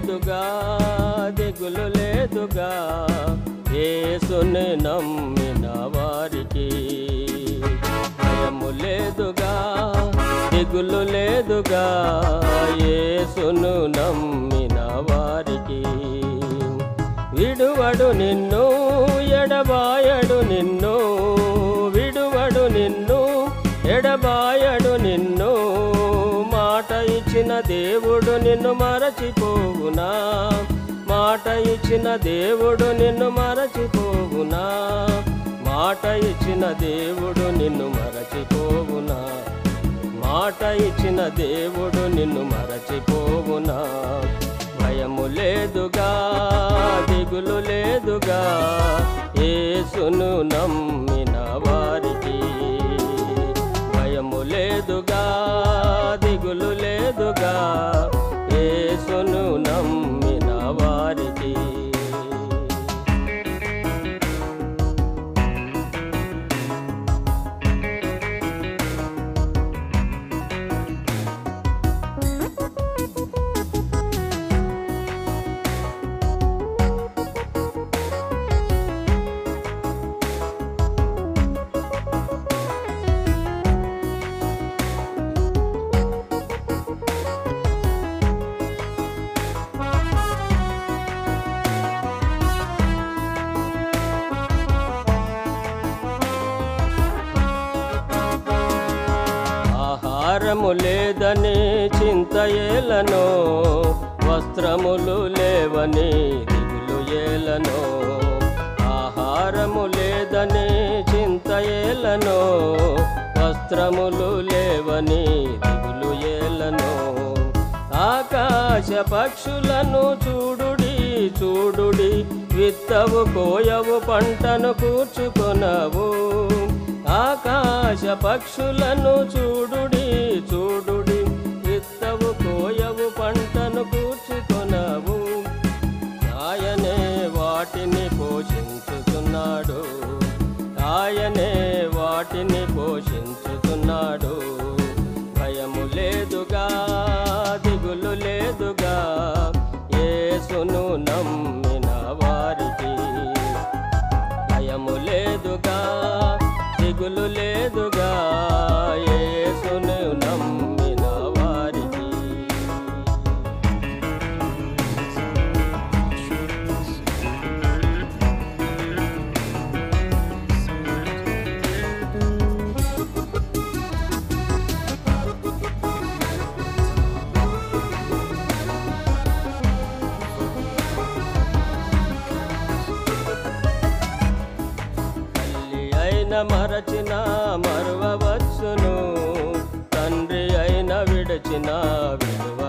లేదుగా దిగులు లేదుగా యేసుని నమ్మిన వారికి భయము లేదుగా దిగులు లేదుగా యేసును నమ్మిన వారికి విడువడు నిన్ను ఎడబాయడు నిన్ను విడువడు నిన్ను ఎడబాయడు నిన్ను మాట ఇచ్చిన దేవుడు నిన్ను మరచిపోవునా మాట ఇచ్చిన దేవుడు నిన్ను మరచిపోవునా మాట ఇచ్చిన దేవుడు నిన్ను మరచిపోవునా మాట ఇచ్చిన దేవుడు నిన్ను మరచిపోవునా భయము లేదుగా దిగులు లేదుగా యేసును నమ్మిన వారికి భయము లేదుగా దిగులు లేదుగా యేసును నమ్మిన వారికి ఆహారము లేదని చింత ఏలనో వస్త్రములు లేవని దిగులు ఏలనో ఆహారము లేదని చింత ఏలనో వస్త్రములు లేవని దిగులు ఏలనో ఆకాశ పక్షులను చూడుడి చూడుడి విత్తవు కోయవు పంటను కూర్చుకొనవు ఆకాశ పక్షులను చూడుడి చూడుడి విత్తవు కోయవు పంటను కూర్చుకొనవు ఆయనే వాటిని పోషించుతున్నాడు ఆయనే వాటిని పోషించుతున్నాడు భయము లేదుగా దిగులు లేదుగా యేసును నమ్మిన వారికి భయము లేదుగా దిగులు లేదుగా యేసును నమ్మిన వారికి మరచిన మరువవచ్చును తండ్రి అయిన విడచిన విడువ